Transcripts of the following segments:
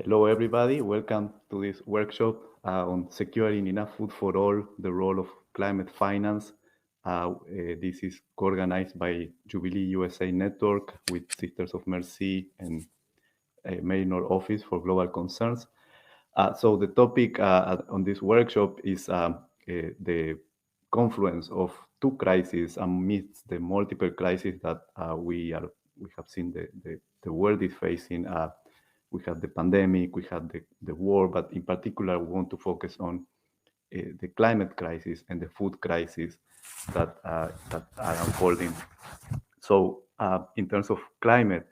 Hello, everybody. Welcome to this workshop on securing enough food for all, the role of climate finance. This is organized by Jubilee USA Network with Sisters of Mercy and Mariner Office for Global Concerns. So the topic on this workshop is the confluence of two crises amidst the multiple crises that we have seen the world is facing. We have the pandemic, we have the war, but in particular, we want to focus on the climate crisis and the food crisis that are unfolding. So, in terms of climate,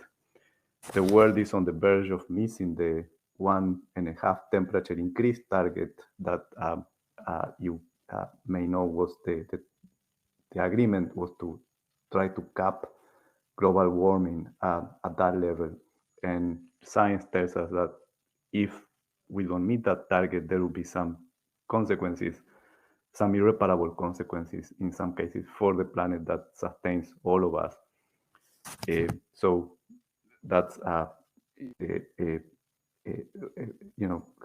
the world is on the verge of missing the 1.5 temperature increase target that you may know was the agreement was to try to cap global warming at that level. And science tells us that if we don't meet that target, there will be some consequences, some irreparable consequences in some cases for the planet that sustains all of us. So that's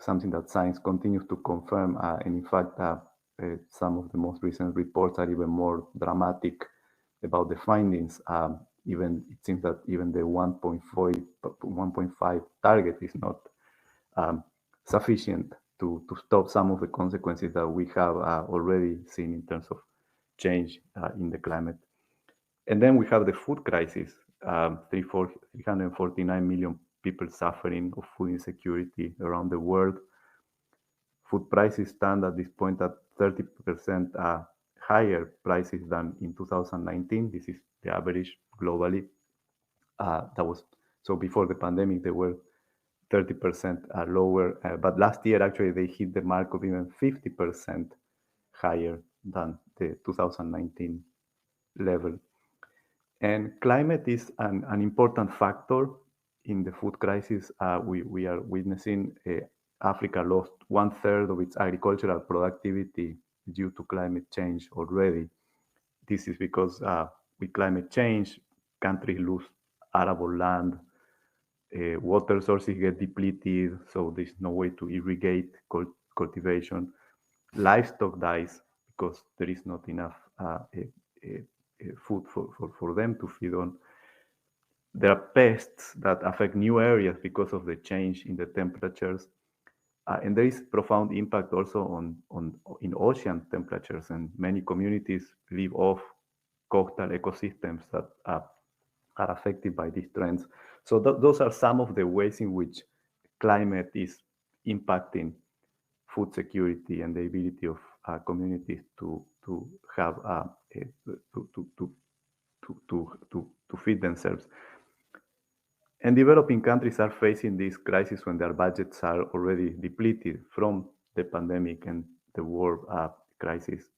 something that science continues to confirm. And in fact, some of the most recent reports are even more dramatic about the findings. Even it seems that even the 1.5 target is not sufficient to stop some of the consequences that we have already seen in terms of change in the climate. And then we have the food crisis, 349 million people suffering of food insecurity around the world. Food prices stand at this point at 30% higher prices than in 2019. This is the average globally. That was so before the pandemic, they were 30% lower. But last year, actually, they hit the mark of even 50% higher than the 2019 level. And climate is an important factor in the food crisis. We are witnessing Africa lost 1/3 of its agricultural productivity due to climate change already. This is because with climate change, countries lose arable land, water sources get depleted, so there's no way to irrigate cultivation. Livestock dies because there is not enough food for them to feed on. There are pests that affect new areas because of the change in the temperatures. And there is profound impact also in ocean temperatures, and many communities live off coastal ecosystems that are affected by these trends. So those are some of the ways in which climate is impacting food security and the ability of communities to have to feed themselves. And developing countries are facing this crisis when their budgets are already depleted from the pandemic and the war crisis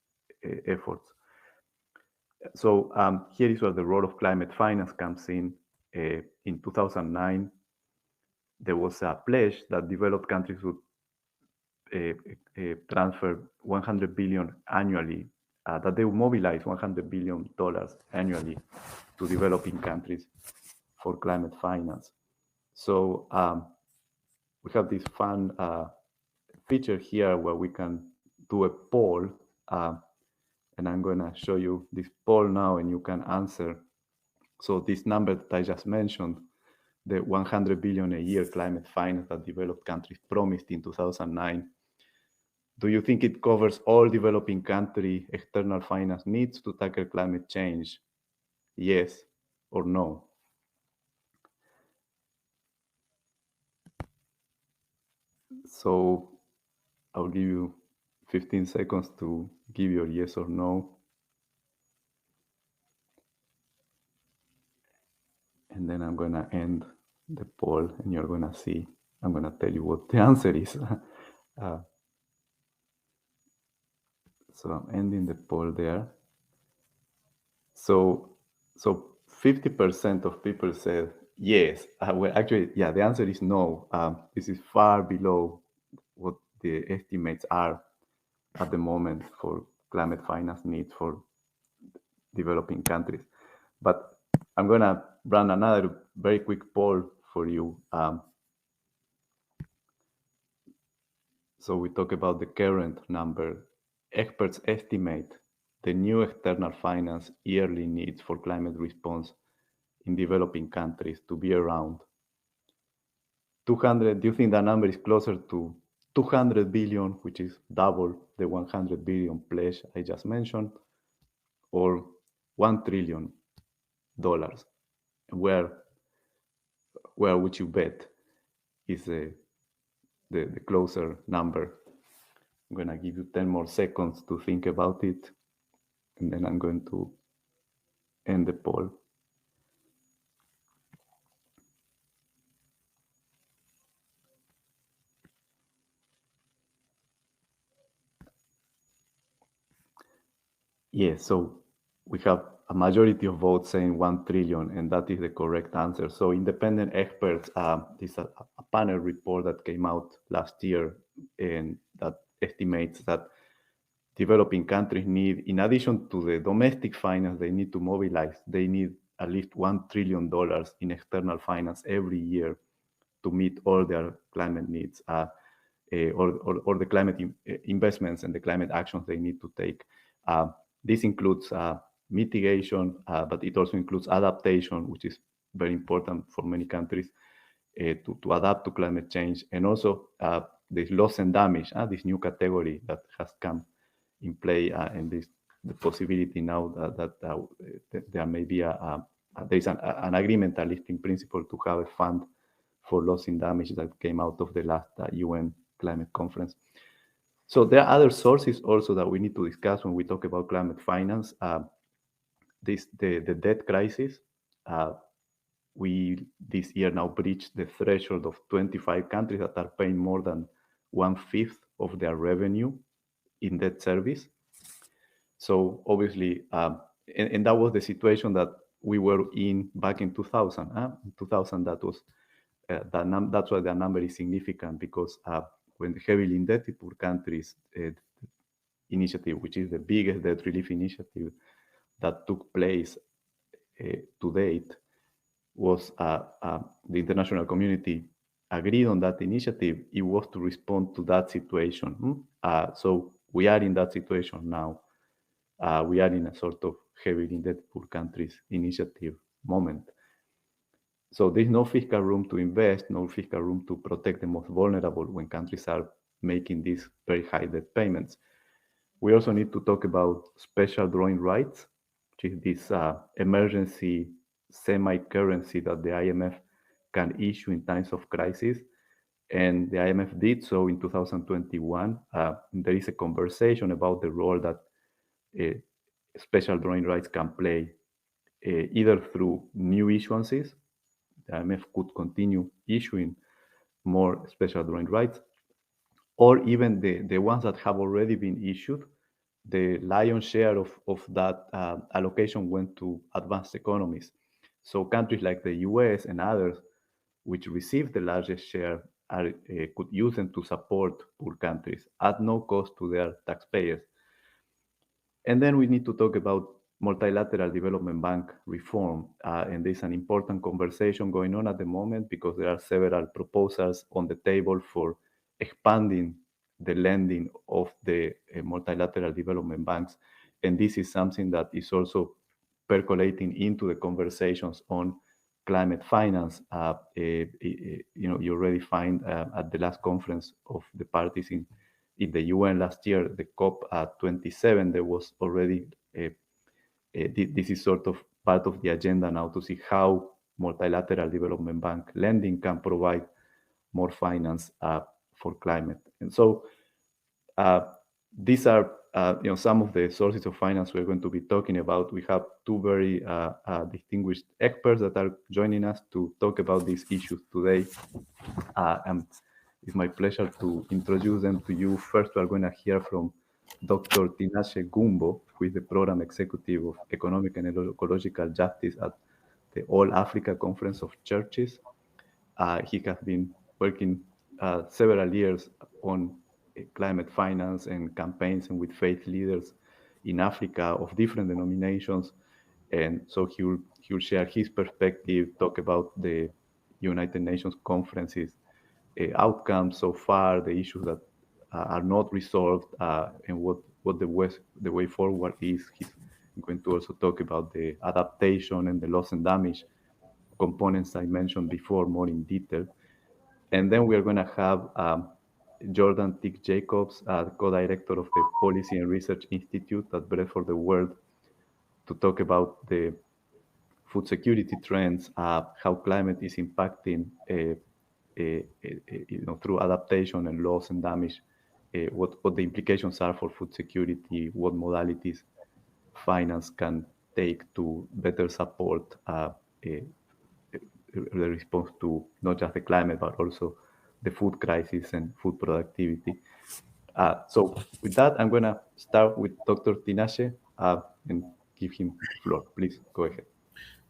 efforts. So here is where the role of climate finance comes in. In 2009, there was a pledge that developed countries would transfer 100 billion annually, that they would mobilize $100 billion annually to developing countries for climate finance. So we have this fun feature here where we can do a poll, and I'm going to show you this poll now, and you can answer. So this number that I just mentioned, the 100 billion a year climate finance that developed countries promised in 2009, do you think it covers all developing country external finance needs to tackle climate change? Yes or no? So I'll give you 15 seconds to give your yes or no. And then I'm going to end the poll, and you're going to see, I'm going to tell you what the answer is. So I'm ending the poll there. So 50% of people said yes. Well, actually, yeah, the answer is no. This is far below what the estimates are at the moment for climate finance needs for developing countries. But I'm going to run another very quick poll for you. So we talk about the current number. Experts estimate the new external finance yearly needs for climate response in developing countries to be around 200. Do you think that number is closer to 200 billion, which is double the 100 billion pledge I just mentioned, or $1 trillion? Where where would you bet is the closer number? I'm gonna give you 10 more seconds to think about it, and then I'm going to end the poll. Yes, so we have a majority of votes saying 1 trillion, and that is the correct answer. So independent experts, this is a panel report that came out last year, and that estimates that developing countries need, in addition to the domestic finance they need to mobilize, they need at least $1 trillion in external finance every year to meet all their climate needs, or the climate investments and the climate actions they need to take. This includes mitigation, but it also includes adaptation, which is very important for many countries to adapt to climate change, and also this loss and damage, this new category that has come in play, and this the possibility now that there may be there is an agreement, a listing principle to have a fund for loss and damage that came out of the last UN climate conference. So there are other sources also that we need to discuss when we talk about climate finance. The debt crisis. We this year now breached the threshold of 25 countries that are paying more than 1/5 of their revenue in debt service. So obviously, and that was the situation that we were in back in 2000. In 2000, that was that's why the number is significant, because when the heavily indebted poor countries initiative, which is the biggest debt relief initiative that took place to date, was the international community agreed on that initiative. It was to respond to that situation. So we are in that situation now. We are in a sort of heavily indebted poor countries initiative moment. So there's no fiscal room to invest, no fiscal room to protect the most vulnerable when countries are making these very high debt payments. We also need to talk about special drawing rights, which is this emergency semi-currency that the IMF can issue in times of crisis. And the IMF did so in 2021. There is a conversation about the role that special drawing rights can play, either through new issuances. The IMF could continue issuing more special drawing rights, or even the ones that have already been issued. The lion's share of that allocation went to advanced economies. So countries like the US and others, which received the largest share, could use them to support poor countries at no cost to their taxpayers. And then we need to talk about multilateral development bank reform. And there's an important conversation going on at the moment, because there are several proposals on the table for expanding the lending of the multilateral development banks. And this is something that is also percolating into the conversations on climate finance. You already find at the last conference of the parties in the UN last year, the COP27, there was already this is sort of part of the agenda now, to see how multilateral development bank lending can provide more finance for climate. And so these are some of the sources of finance we're going to be talking about. We have two very distinguished experts that are joining us to talk about these issues today. And it's my pleasure to introduce them to you. First, we're going to hear from Dr. Tinashe Gumbo, who is the Program Executive of Economic and Ecological Justice at the All Africa Conference of Churches. He has been working several years on climate finance and campaigns and with faith leaders in Africa of different denominations. And so he'll share his perspective, talk about the United Nations conferences outcomes so far, the issues that are not resolved, and what the way forward is. He's going to also talk about the adaptation and the loss and damage components I mentioned before more in detail. And then we are going to have Jordan Tick Jacobs, co-director of the Policy and Research Institute at Bread for the World, to talk about the food security trends, how climate is impacting, through adaptation and loss and damage, what the implications are for food security, what modalities finance can take to better support the response to not just the climate, but also the food crisis and food productivity. So with that, I'm going to start with Dr. Tinashe and give him the floor. Please go ahead.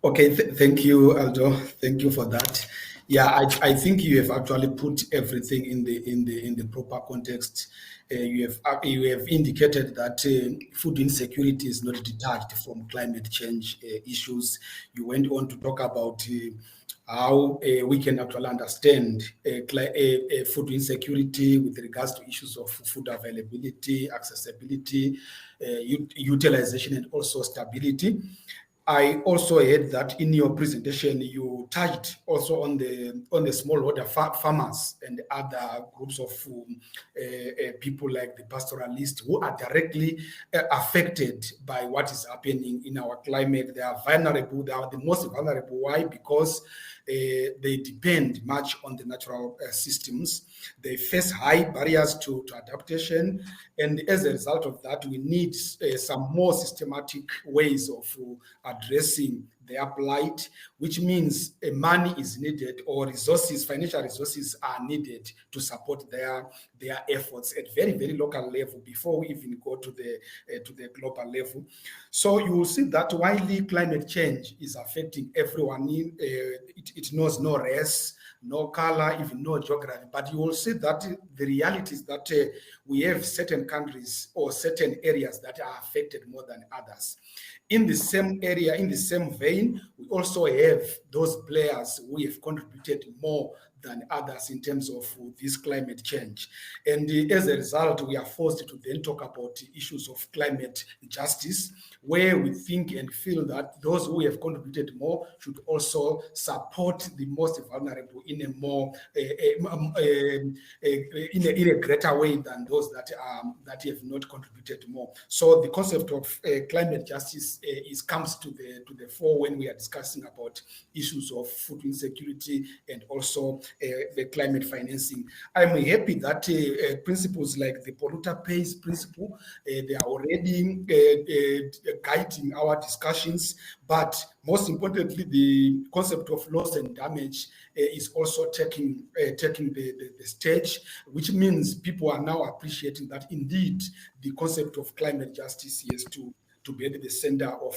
Okay, thank you, Aldo. Thank you for that. Yeah, I think you have actually put everything in the proper context. You have indicated that food insecurity is not detached from climate change issues. You went on to talk about how we can actually understand food insecurity with regards to issues of food availability, accessibility, utilization, and also stability. I also heard that in your presentation you touched also on the smallholder farmers and other groups of people like the pastoralists who are directly affected by what is happening in our climate. They are vulnerable. They are the most vulnerable. Why? Because they depend much on the natural systems. They face high barriers to adaptation, and as a result of that, we need some more systematic ways of addressing their plight, which means money is needed, or resources, financial resources are needed to support their efforts at very local level before we even go to the global level. So you will see that while climate change is affecting everyone, it knows no race, no color, even no geography. But you will see that the reality is that we have certain countries or certain areas that are affected more than others. In the same area, in the same vein, we also have those players who have contributed more than others in terms of this climate change. And as a result, we are forced to then talk about issues of climate justice, where we think and feel that those who have contributed more should also support the most vulnerable in a more in a greater way than those that have not contributed more. So the concept of climate justice comes to the fore when we are discussing about issues of food insecurity and also the climate financing. I'm happy that principles like the polluter pays principle, they are already guiding our discussions, but most importantly, the concept of loss and damage is also taking the stage, which means people are now appreciating that indeed the concept of climate justice is to be at the center of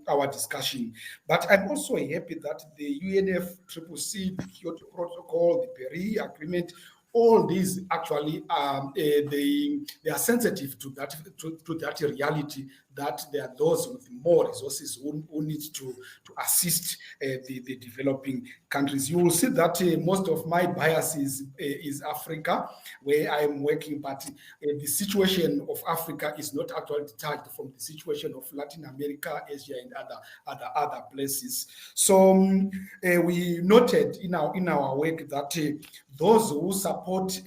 our discussion. But I'm also happy that the UNFCCC, the Kyoto Protocol, the Paris Agreement, all these actually they are sensitive to that reality, that there are those with more resources who need to assist the developing countries. You will see that most of my bias is Africa, where I am working, but the situation of Africa is not actually detached from the situation of Latin America, Asia, and other places. So we noted in our work that those who support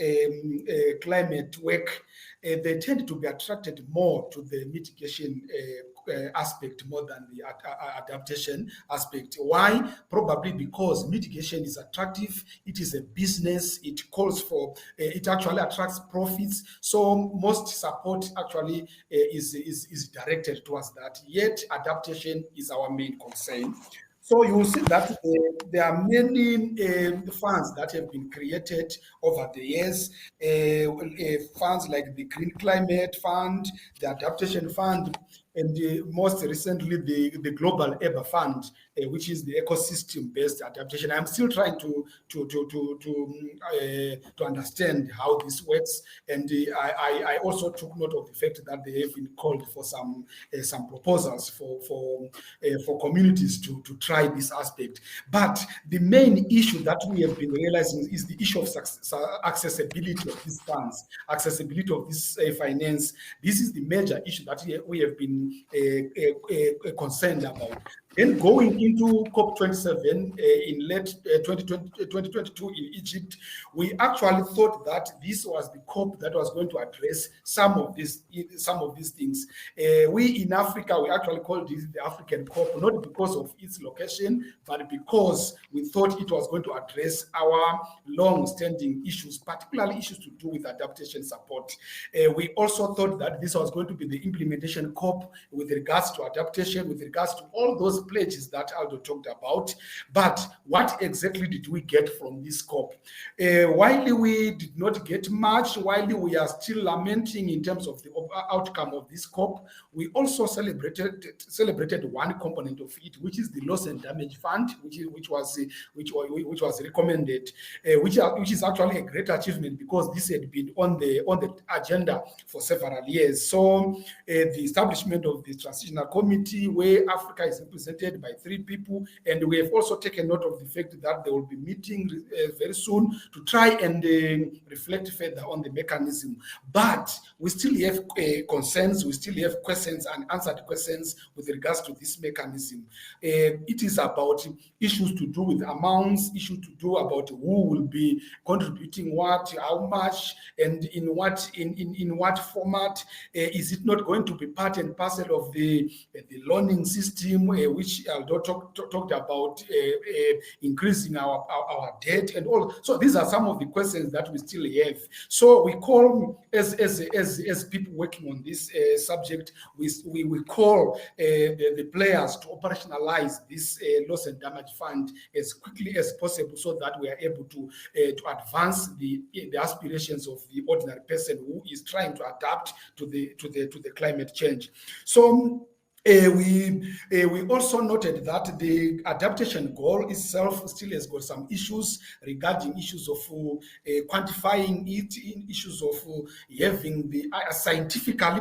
climate work, they tend to be attracted more to the mitigation aspect more than the adaptation aspect. Why? Probably because mitigation is attractive. It is a business. It calls for, it actually attracts profits. So most support actually is directed towards that. Yet adaptation is our main concern. So you will see that there are many funds that have been created over the years. Funds like the Green Climate Fund, the Adaptation Fund, and most recently the Global EBA Fund, which is the ecosystem-based adaptation. I'm still trying to understand how this works, and I also took note of the fact that they have been called for some proposals for communities to try this aspect. But the main issue that we have been realizing is the issue of accessibility of these funds, accessibility of this finance. This is the major issue that we have been concerned about. Then going into COP27 in late 2022 in Egypt, we actually thought that this was the COP that was going to address some of these things. We in Africa, we actually called this the African COP, not because of its location, but because we thought it was going to address our long-standing issues, particularly issues to do with adaptation support. We also thought that this was going to be the implementation COP with regards to adaptation, with regards to all those pledges that Aldo talked about. But what exactly did we get from this COP? While we did not get much, while we are still lamenting in terms of the outcome of this COP, we also celebrated one component of it, which is the loss and damage fund, which was recommended, which is actually a great achievement because this had been on the agenda for several years. So the establishment of the transitional committee, where Africa is represented by 3 people, and we have also taken note of the fact that they will be meeting very soon to try and reflect further on the mechanism. But we still have concerns, we still have questions, unanswered questions with regards to this mechanism. It is about issues to do with amounts, issues to do about who will be contributing what, how much, and in what format. Is it not going to be part and parcel of the loaning system, which Aldo talked about, increasing our debt and all? So these are some of the questions that we still have. So we call, as people working on this subject, we call the players to operationalize this loss and damage fund as quickly as possible, so that we are able to advance the aspirations of the ordinary person who is trying to adapt to the climate change. So we also noted that the adaptation goal itself still has got some issues regarding issues of quantifying it, in issues of having the scientifically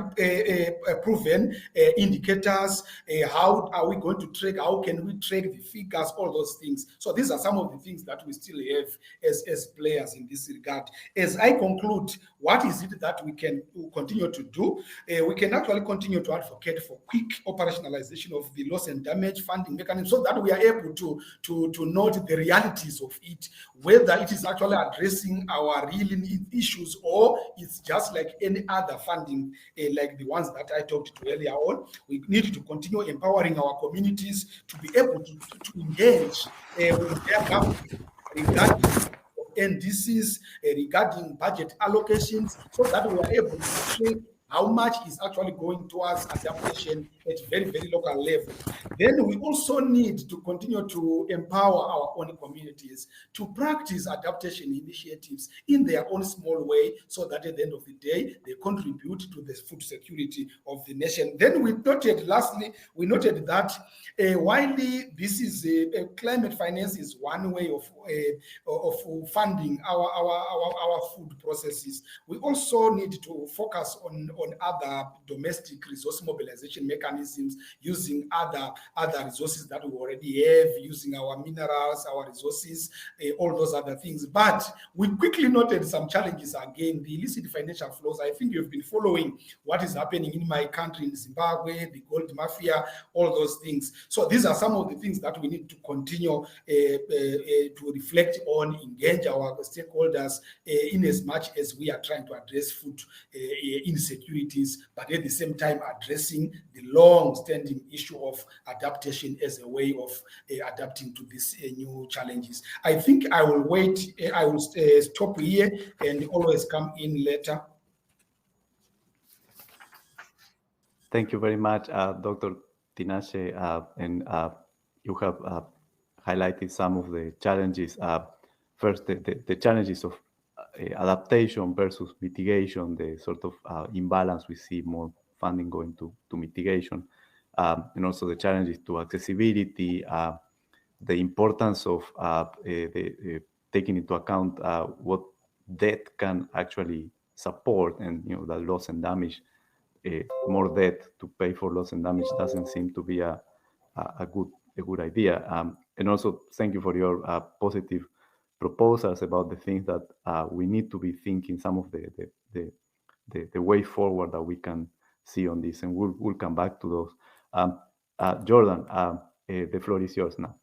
proven indicators. How are we going to track? How can we track the figures? All those things. So these are some of the things that we still have as players in this regard. As I conclude, what is it that we can continue to do? We can actually continue to advocate for quick operationalization of the loss and damage funding mechanism, so that we are able to note the realities of it, whether it is actually addressing our real issues or it's just like any other funding, like the ones that I talked to earlier on. We need to continue empowering our communities to be able to engage with their government regarding NDCs, regarding budget allocations, so that we are able to track how much is actually going towards adaptation at very, very local level. Then we also need to continue to empower our own communities to practice adaptation initiatives in their own small way, so that at the end of the day, they contribute to the food security of the nation. Then we noted, lastly, that while this is climate finance is one way of funding our food processes, we also need to focus on other domestic resource mobilization mechanisms, using other resources that we already have, using our minerals, our resources, all those other things. But we quickly noted some challenges again, the illicit financial flows. I think you've been following what is happening in my country, in Zimbabwe, the gold mafia, all those things. So these are some of the things that we need to continue to reflect on, engage our stakeholders in as much as we are trying to address food insecurities, but at the same time addressing the long-standing issue of adaptation as a way of adapting to these new challenges. I think I will wait. I will stop here and always come in later. Thank you very much, Dr. Tinashe, and you have highlighted some of the challenges. First, the challenges of adaptation versus mitigation, the sort of imbalance we see more funding going to mitigation. And also the challenges to accessibility, the importance of taking into account what debt can actually support, and the loss and damage, more debt to pay for loss and damage doesn't seem to be a good idea. And also, thank you for your positive proposals about the things that we need to be thinking, some of the way forward that we can see on this, and we'll come back to those. Jordan, the floor is yours now.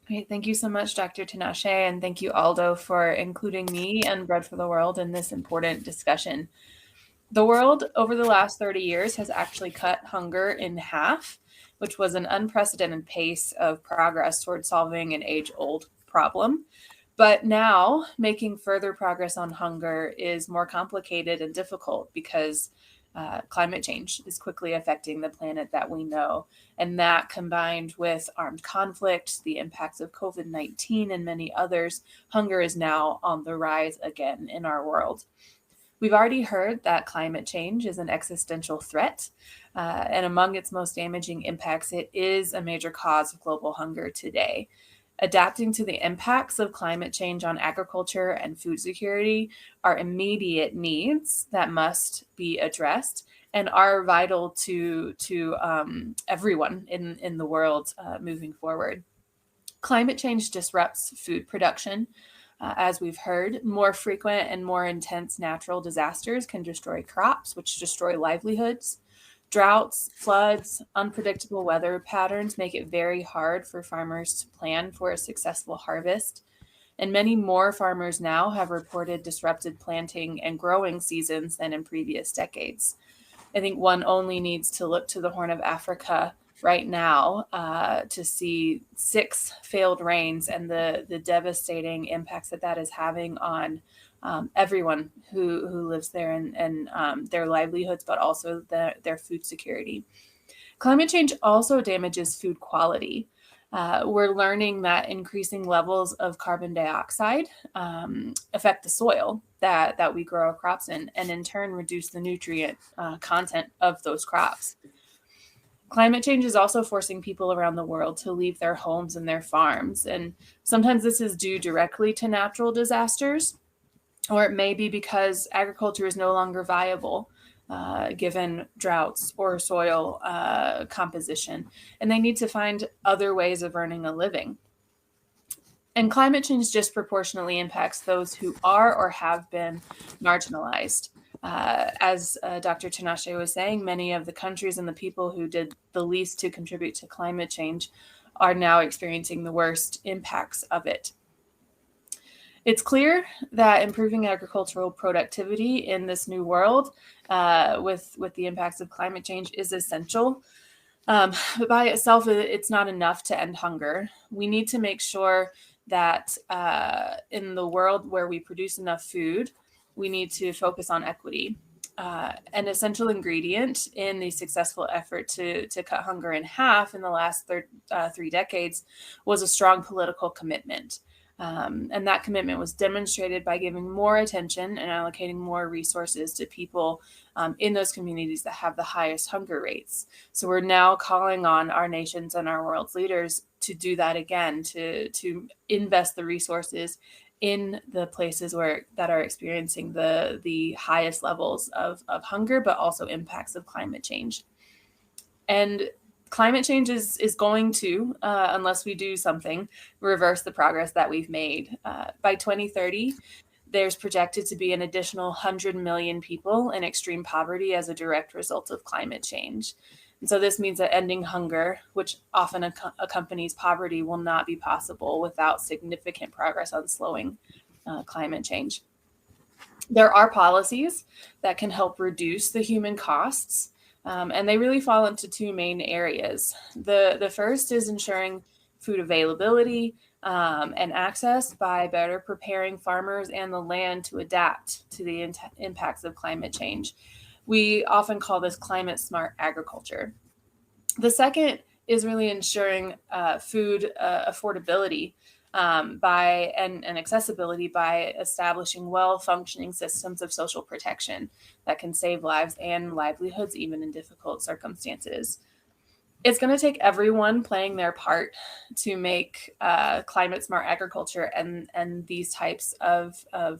Great. Thank you so much, Dr. Tinashe, and thank you, Aldo, for including me and Bread for the World in this important discussion. The world over the last 30 years has actually cut hunger in half, which was an unprecedented pace of progress toward solving an age-old problem. But now making further progress on hunger is more complicated and difficult because climate change is quickly affecting the planet that we know. And that, combined with armed conflict, the impacts of COVID-19, and many others, hunger is now on the rise again in our world. We've already heard that climate change is an existential threat, and among its most damaging impacts, it is a major cause of global hunger today. Adapting to the impacts of climate change on agriculture and food security are immediate needs that must be addressed and are vital to everyone in the world moving forward. Climate change disrupts food production. As we've heard, more frequent and more intense natural disasters can destroy crops, which destroy livelihoods. Droughts, floods, unpredictable weather patterns make it very hard for farmers to plan for a successful harvest. And many more farmers now have reported disrupted planting and growing seasons than in previous decades. I think one only needs to look to the Horn of Africa right now to see 6 failed rains and the devastating impacts that is having on everyone who lives there and their livelihoods, but also their food security. Climate change also damages food quality. We're learning that increasing levels of carbon dioxide affect the soil that we grow our crops in, and in turn reduce the nutrient content of those crops. Climate change is also forcing people around the world to leave their homes and their farms. And sometimes this is due directly to natural disasters, or it may be because agriculture is no longer viable given droughts or soil composition, and they need to find other ways of earning a living. And climate change disproportionately impacts those who are or have been marginalized. As Dr. Tinashe was saying, many of the countries and the people who did the least to contribute to climate change are now experiencing the worst impacts of it. It's clear that improving agricultural productivity in this new world with the impacts of climate change is essential. But by itself, it's not enough to end hunger. We need to make sure that in the world where we produce enough food, we need to focus on equity. An essential ingredient in the successful effort to cut hunger in half in the last 3 decades was a strong political commitment. And that commitment was demonstrated by giving more attention and allocating more resources to people in those communities that have the highest hunger rates. So we're now calling on our nations and our world's leaders to do that again, to invest the resources in the places that are experiencing the highest levels of hunger, but also impacts of climate change. And climate change is going to, unless we do something, reverse the progress that we've made. By 2030, there's projected to be an additional 100 million people in extreme poverty as a direct result of climate change. And so this means that ending hunger, which often accompanies poverty, will not be possible without significant progress on slowing climate change. There are policies that can help reduce the human costs, and they really fall into 2 main areas. The first is ensuring food availability and access by better preparing farmers and the land to adapt to the impacts of climate change. We often call this climate smart agriculture. The second is really ensuring food affordability. and accessibility by establishing well-functioning systems of social protection that can save lives and livelihoods even in difficult circumstances. It's going to take everyone playing their part to make climate smart agriculture and these types of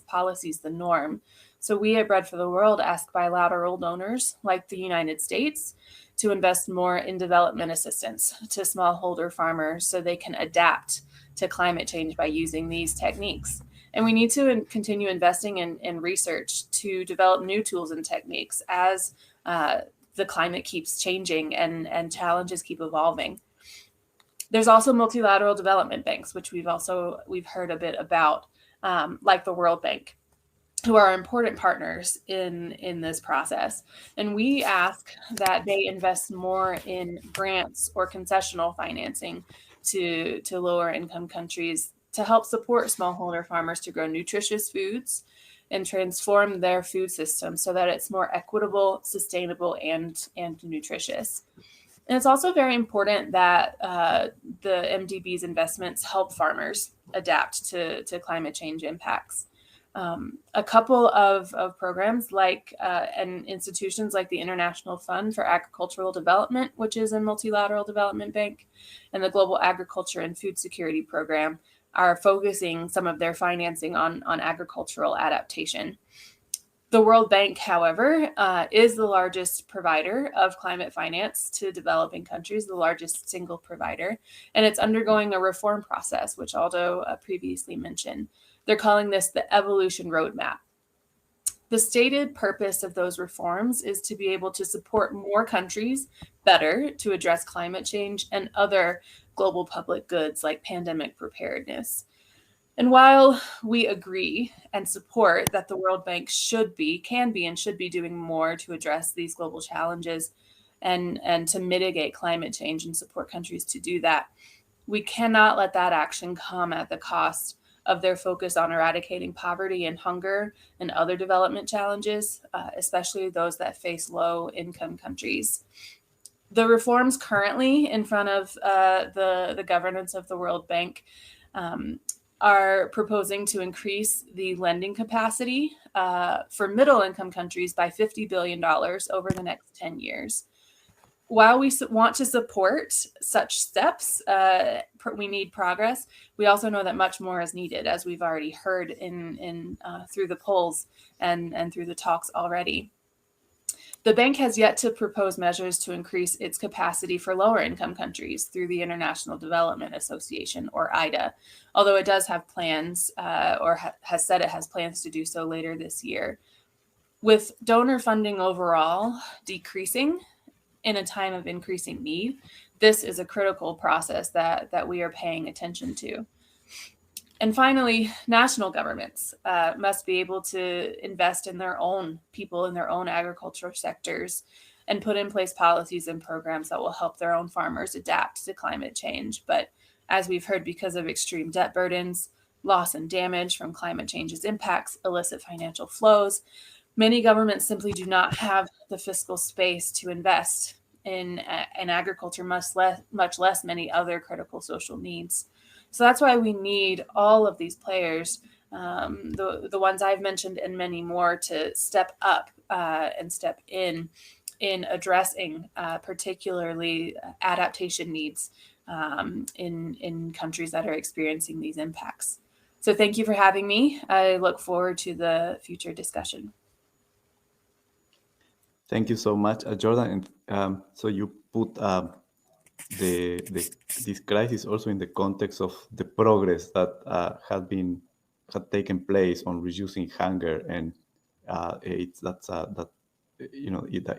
policies the norm. So we at Bread for the World ask bilateral donors like the United States to invest more in development assistance to smallholder farmers so they can adapt to climate change by using these techniques. And we need to continue investing in research to develop new tools and techniques as the climate keeps changing and challenges keep evolving. There's also multilateral development banks, which we've heard a bit about, like the World Bank, who are important partners in this process. And we ask that they invest more in grants or concessional financing to lower income countries to help support smallholder farmers to grow nutritious foods and transform their food system so that it's more equitable, sustainable, and nutritious. And it's also very important that the MDB's investments help farmers adapt to climate change impacts. A couple of programs and institutions like the International Fund for Agricultural Development, which is a multilateral development bank, and the Global Agriculture and Food Security Program are focusing some of their financing on agricultural adaptation. The World Bank, however, is the largest provider of climate finance to developing countries, the largest single provider, and it's undergoing a reform process, which Aldo previously mentioned. They're calling this the Evolution Roadmap. The stated purpose of those reforms is to be able to support more countries better to address climate change and other global public goods like pandemic preparedness. And while we agree and support that the World Bank can be, and should be doing more to address these global challenges and to mitigate climate change and support countries to do that, we cannot let that action come at the cost of their focus on eradicating poverty and hunger and other development challenges, especially those that face low-income countries. The reforms currently in front of the governance of the World Bank are proposing to increase the lending capacity for middle-income countries by $50 billion over the next 10 years. While we want to support such steps, we need progress. We also know that much more is needed, as we've already heard through the polls and through the talks already. The bank has yet to propose measures to increase its capacity for lower income countries through the International Development Association, or IDA, although it does have plans has said it has plans to do so later this year. With donor funding overall decreasing in a time of increasing need, this is a critical process that we are paying attention to. And finally, national governments must be able to invest in their own people, in their own agricultural sectors, and put in place policies and programs that will help their own farmers adapt to climate change. But as we've heard, because of extreme debt burdens, loss and damage from climate change's impacts, illicit financial flows, many governments simply do not have the fiscal space to invest in agriculture, much less many other critical social needs. So that's why we need all of these players, the ones I've mentioned and many more, to step up and step in addressing particularly adaptation needs in countries that are experiencing these impacts. So thank you for having me. I look forward to the future discussion. Thank you so much, Jordan. And so you put this crisis also in the context of the progress that had taken place on reducing hunger, and that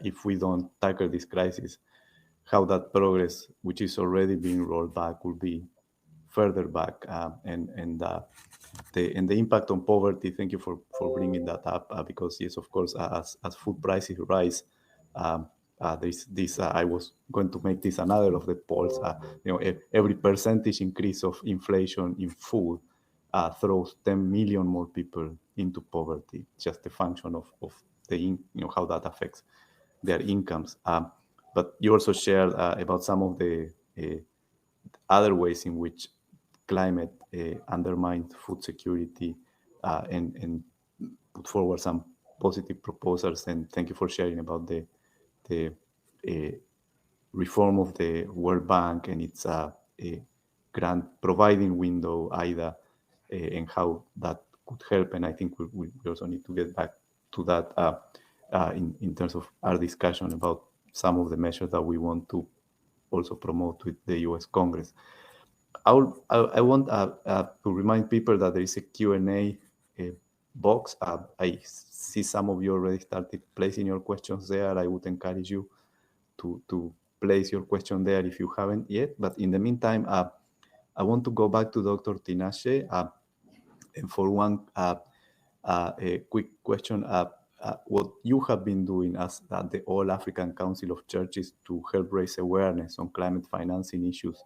if we don't tackle this crisis, how that progress, which is already being rolled back, will be further back, and the impact on poverty. Thank you for bringing that up, because yes, of course, as food prices rise, there's this. I was going to make this another of the polls. Every percentage increase of inflation in food throws 10 million more people into poverty. Just a function of how that affects their incomes. But you also shared about some of the other ways in which climate undermines food security, and put forward some positive proposals. And thank you for sharing about the reform of the World Bank and its a grant providing window, IDA, and how that could help. And I think we also need to get back to that in terms of our discussion about some of the measures that we want to also promote with the US Congress. I want to remind people that there is a Q&A box. I see some of you already started placing your questions there. I would encourage you to place your question there if you haven't yet. But in the meantime, I want to go back to Dr. Tinashe and for one a quick question. What you have been doing as the All African Council of Churches to help raise awareness on climate financing issues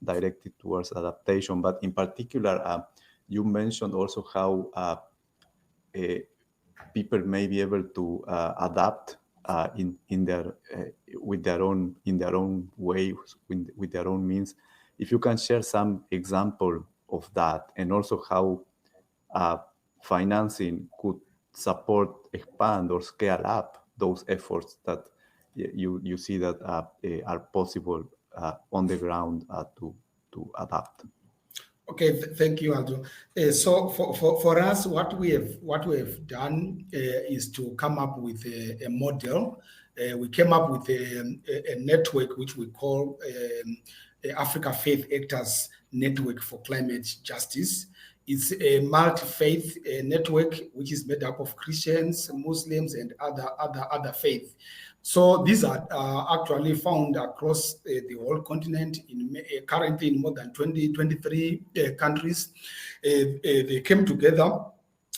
directed towards adaptation, but in particular, you mentioned also how people may be able to adapt in their with their own way, with their own means. If you can share some example of that, and also how financing could support, expand, or scale up those efforts that you see that are possible on the ground to adapt. Okay, thank you, Aldo. So for us, what we have done is to come up with a model. We came up with a network which we call Africa Faith Actors Network for Climate Justice. It's a multi-faith network which is made up of Christians, Muslims, and other faiths. So these are actually found across the whole continent, currently in more than 23 countries. They came together.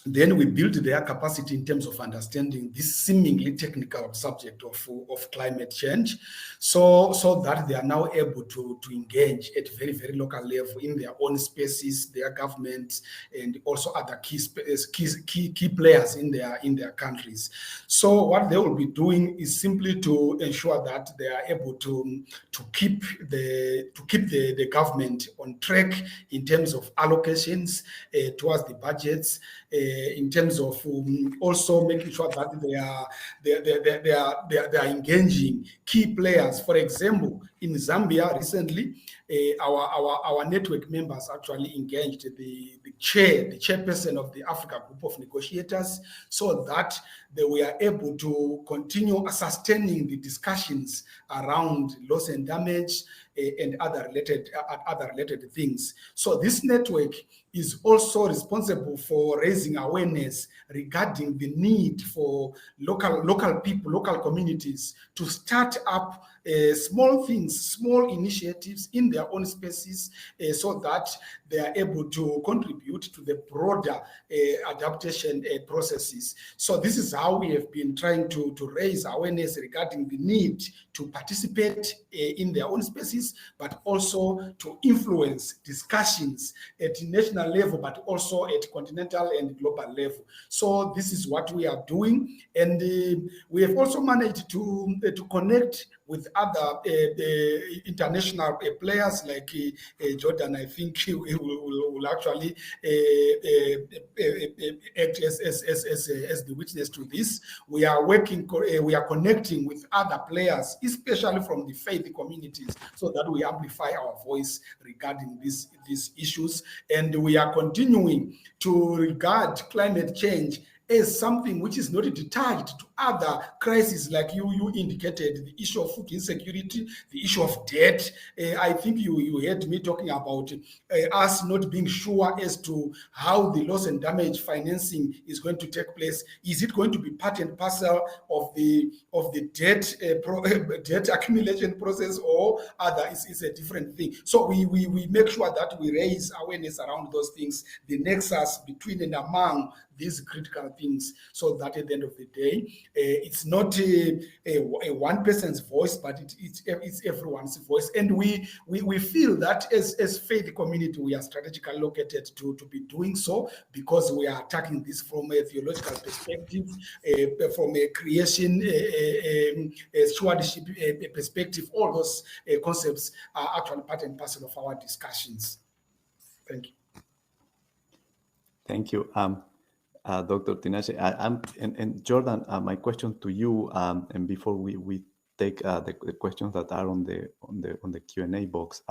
Then we built their capacity in terms of understanding this seemingly technical subject of climate change, so that they are now able to engage at very, very local level in their own spaces, their governments, and also other key players in their countries. So what they will be doing is simply to ensure that they are able to keep the government on track in terms of allocations towards the budgets. In terms of also making sure that they are engaging key players. For example, in Zambia recently, our network members actually engaged the chairperson of the Africa Group of Negotiators, so that they were able to continue sustaining the discussions around loss and damage and other related things. So this network is also responsible for raising awareness regarding the need for local people, local communities to start up small things, small initiatives in their own spaces, so that they are able to contribute to the broader adaptation processes. So this is how we have been trying to raise awareness regarding the need to participate in their own spaces, but also to influence discussions at national level, but also at continental and global level. So this is what we are doing, and we have also managed to connect with other international players like Jordan. I think he will actually act as the witness to this. We are connecting with other players, especially from the faith communities, so that we amplify our voice regarding these issues. And we are continuing to regard climate change as something which is not detached to other crises, like you indicated, the issue of food insecurity, the issue of debt. I think you heard me talking about us not being sure as to how the loss and damage financing is going to take place. Is it going to be part and parcel of the debt accumulation process, or other? It's a different thing. So we make sure that we raise awareness around those things, the nexus between and among these critical things, so that at the end of the day, it's not a one person's voice, but it's everyone's voice. And we feel that as faith community, we are strategically located to be doing so, because we are attacking this from a theological perspective, from a creation, stewardship perspective. All those concepts are actually part and parcel of our discussions. Thank you. Thank you, Dr. Tinashe. And Jordan, my question to you, and before we take the questions that are on the Q&A box,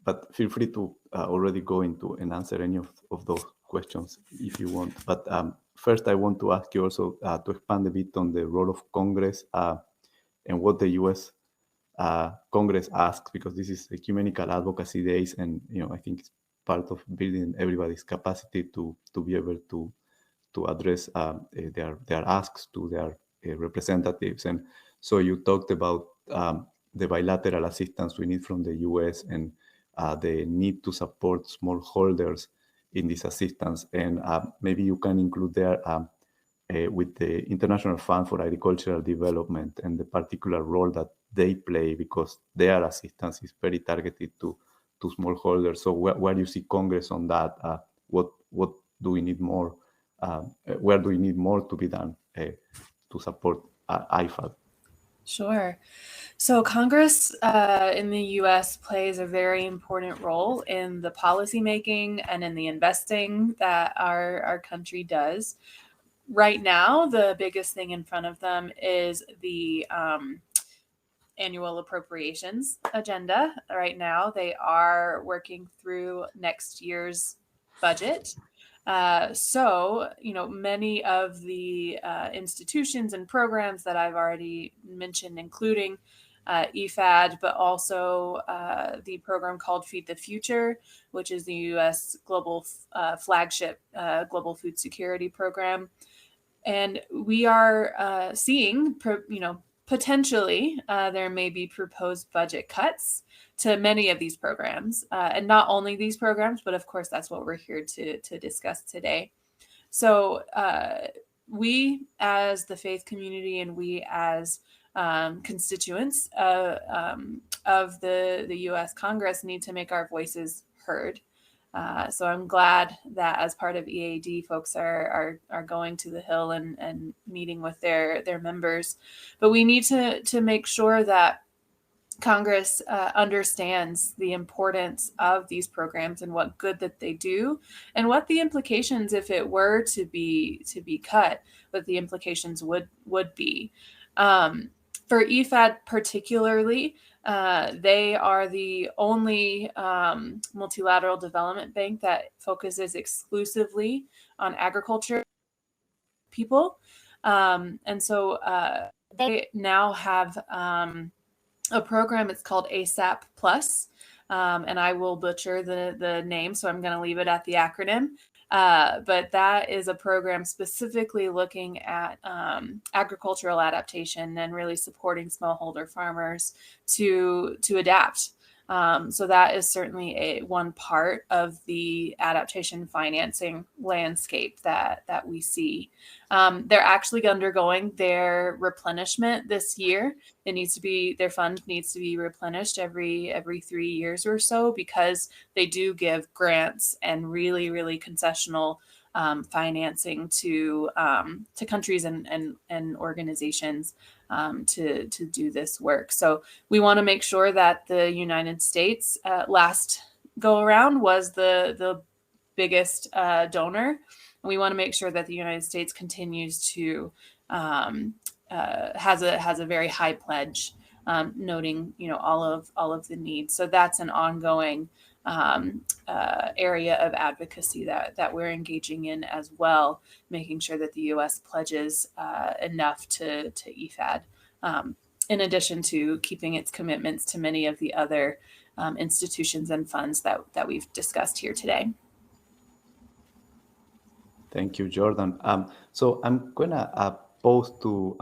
but feel free to already go into and answer any of those questions if you want. But first, I want to ask you also to expand a bit on the role of Congress and what the U.S. Congress asks, because this is Ecumenical Advocacy Days, and I think it's part of building everybody's capacity to be able to address their asks to their representatives. And so you talked about the bilateral assistance we need from the U.S. and the need to support smallholders in this assistance. And maybe you can include there with the International Fund for Agricultural Development and the particular role that they play, because their assistance is very targeted to smallholders. So where do you see Congress on that? What do we need more? Where do we need more to be done to support IFAD? Sure. So Congress in the U.S. plays a very important role in the policymaking and in the investing that our country does. Right now, the biggest thing in front of them is the annual appropriations agenda. Right now, they are working through next year's budget. So, many of the institutions and programs that I've already mentioned, including EFAD, but also the program called Feed the Future, which is the U.S. global flagship global food security program. And we are seeing, potentially there may be proposed budget cuts to many of these programs, and not only these programs, but of course that's what we're here to discuss today. So we as the faith community and we as constituents of the U.S. Congress need to make our voices heard. So I'm glad that as part of EAD, folks are going to the Hill and meeting with their members. But we need to make sure that Congress understands the importance of these programs and what good that they do, and what the implications, if it were to be cut, what the implications would be. For EFAD particularly, they are the only multilateral development bank that focuses exclusively on agriculture people. And so they now have a program. It's called ASAP Plus. And I will butcher the name, so I'm going to leave it at the acronym. But that is a program specifically looking at agricultural adaptation and really supporting smallholder farmers to adapt. So that is certainly one part of the adaptation financing landscape that we see. They're actually undergoing their replenishment this year. Their fund needs to be replenished every 3 years or so, because they do give grants and really, really concessional financing to countries and organizations to do this work. So we want to make sure that the United States last go around was the biggest donor. We want to make sure that the United States continues to has a very high pledge, noting all of the needs. So that's an ongoing area of advocacy that we're engaging in as well, making sure that the U.S. pledges enough to EFAD, in addition to keeping its commitments to many of the other institutions and funds that we've discussed here today. Thank you, Jordan. So I'm going to pose to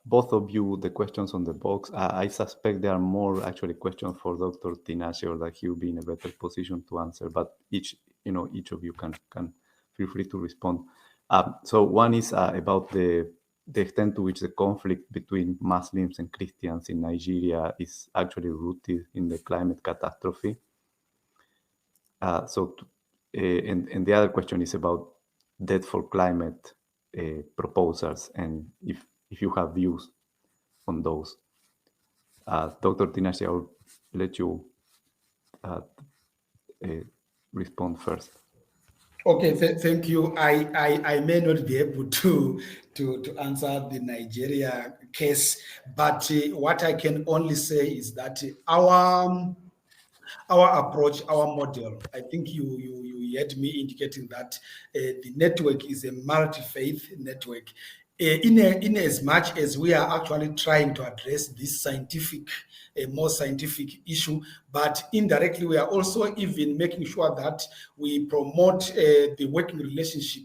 both of you the questions on the box. I suspect there are more actually questions for Dr. Tinashe, or that he'll be in a better position to answer, but each of you can feel free to respond. So one is about the extent to which the conflict between Muslims and Christians in Nigeria is actually rooted in the climate catastrophe. And the other question is about debt for climate proposals, and if you have views on those. Dr. Tinashe, I'll let you respond first. Okay, thank you. I may not be able to answer the Nigeria case, but what I can only say is that our approach, our model, I think you heard me indicating that the network is a multi-faith network. In as much as we are actually trying to address this a more scientific issue, but indirectly we are also even making sure that we promote the working relationship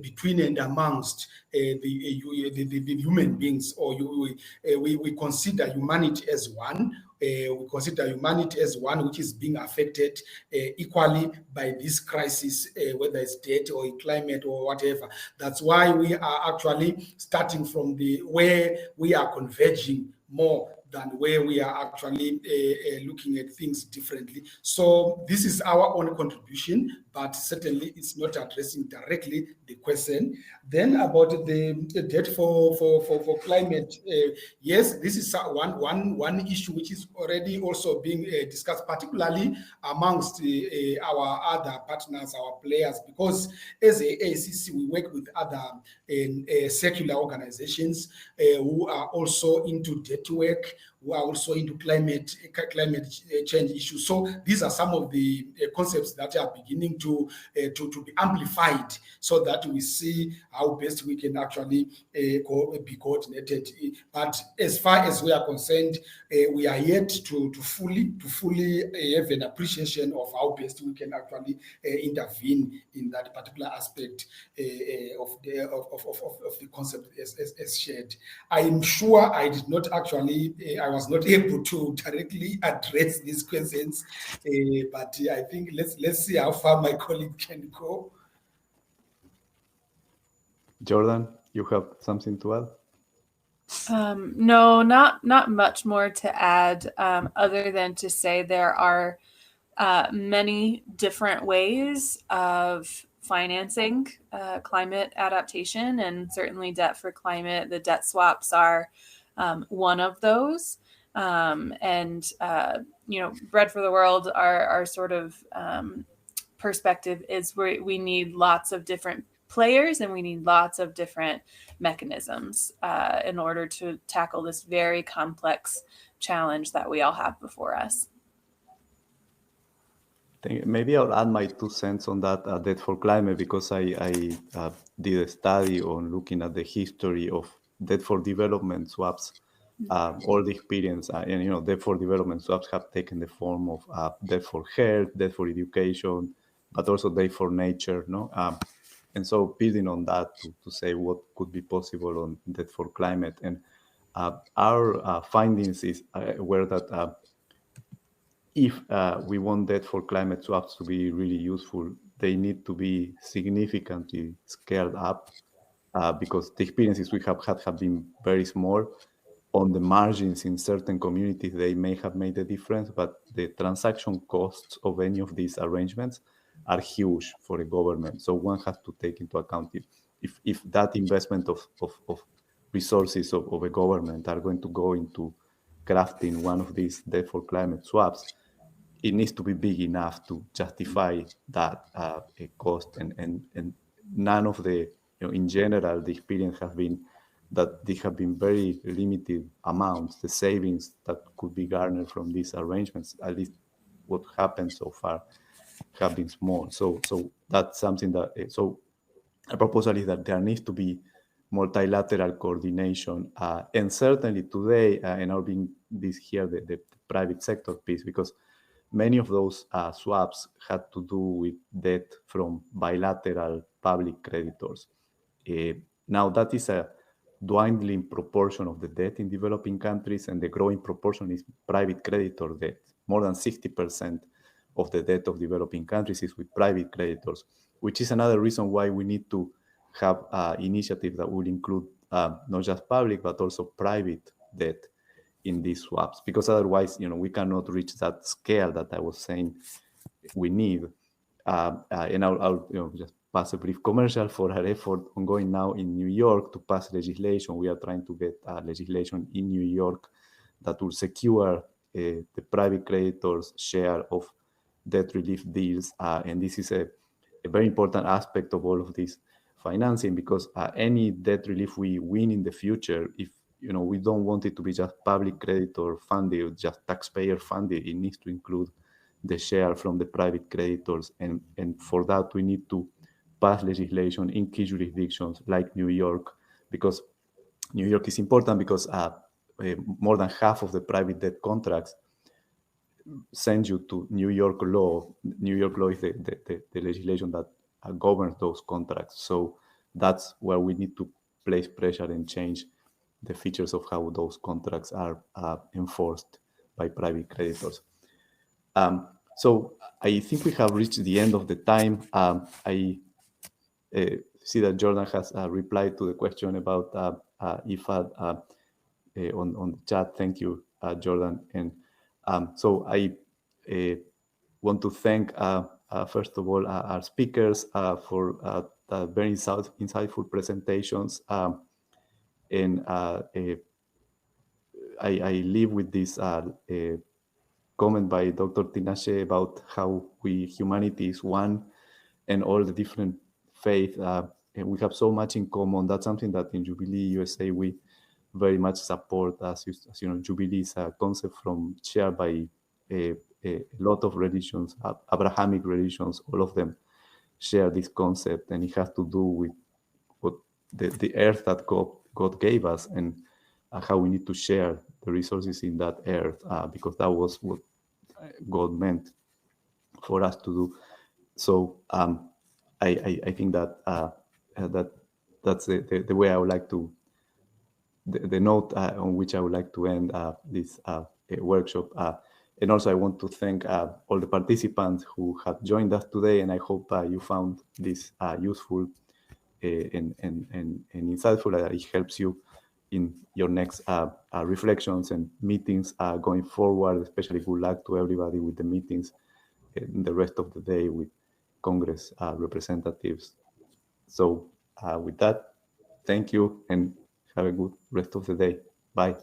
between and amongst the human beings, or we consider humanity as one. We consider humanity as one which is being affected equally by this crisis, whether it's debt or climate or whatever. That's why we are actually starting from where we are converging more than where we are actually looking at things differently. So this is our own contribution, but certainly it's not addressing directly the question. Then about the debt for climate, yes, this is one issue which is already also being discussed, particularly amongst our other partners, our players, because as a ACC, we work with other secular organizations who are also into debt work, who are also into climate change issues. So these are some of the concepts that are beginning to be amplified, so that we see how best we can actually be coordinated. But as far as we are concerned, we are yet to fully have an appreciation of how best we can actually intervene in that particular aspect of the concept as shared. I'm sure I did not actually, I was not able to directly address these questions, but I think let's see how far my colleague can go. Jordan, you have something to add? No, not much more to add, other than to say there are many different ways of financing climate adaptation, and certainly debt for climate. The debt swaps are one of those. And Bread for the World, our sort of perspective is we need lots of different players, and we need lots of different mechanisms in order to tackle this very complex challenge that we all have before us. Maybe I'll add my 2 cents on that debt for climate, because I did a study on looking at the history of debt for development swaps, all the experience, and debt for development swaps have taken the form of debt for health, debt for education, but also debt for nature, no? And so building on that to say what could be possible on debt for climate. And our findings were that if we want debt for climate swaps to be really useful, they need to be significantly scaled up because the experiences we have had have been very small. On the margins in certain communities, they may have made a difference, but the transaction costs of any of these arrangements are huge for a government. So one has to take into account if that investment of resources of a government are going to go into crafting one of these debt for climate swaps, it needs to be big enough to justify that cost. And none of in general, the experience has been that they have been very limited amounts. The savings that could be garnered from these arrangements, at least what happened so far, have been small. So that's something that, so a proposal is that there needs to be multilateral coordination. And certainly today, and I'll bring this here, the private sector piece, because many of those swaps had to do with debt from bilateral public creditors. Now that is a dwindling proportion of the debt in developing countries, and the growing proportion is private creditor debt. More than 60% of the debt of developing countries is with private creditors, which is another reason why we need to have initiatives that will include not just public, but also private debt in these swaps, because otherwise, we cannot reach that scale that I was saying we need. And I'll just pass a brief commercial for our effort ongoing now in New York to pass legislation. We are trying to get legislation in New York that will secure the private creditors' share of debt relief deals. And this is a very important aspect of all of this financing, because any debt relief we win in the future, if we don't want it to be just public creditor funded or just taxpayer funded, it needs to include the share from the private creditors. And for that, we need to pass legislation in key jurisdictions like New York, because New York is important because more than half of the private debt contracts send you to New York law. New York law is the legislation that governs those contracts. So that's where we need to place pressure and change the features of how those contracts are enforced by private creditors. So I think we have reached the end of the time. I see that Jordan has replied to the question about IFAD on the chat. Thank you, Jordan. And so I want to thank, first of all, our speakers for the very insightful presentations. And I leave with this comment by Dr. Tinashe about how humanity is one, and all the different faith. And we have so much in common. That's something that in Jubilee USA we very much support. As you know, Jubilee is a concept shared by a lot of religions, Abrahamic religions. All of them share this concept, and it has to do with what the earth that God gave us, and how we need to share the resources in that earth, because that was what God meant for us to do. So I think that that's the way I would like to, the note on which I would like to end this workshop. And also I want to thank all the participants who have joined us today, and I hope you found this useful and insightful, that it helps you in your next reflections and meetings going forward. Especially good luck to everybody with the meetings in the rest of the day with Congress representatives. So with that, thank you and have a good rest of the day. Bye.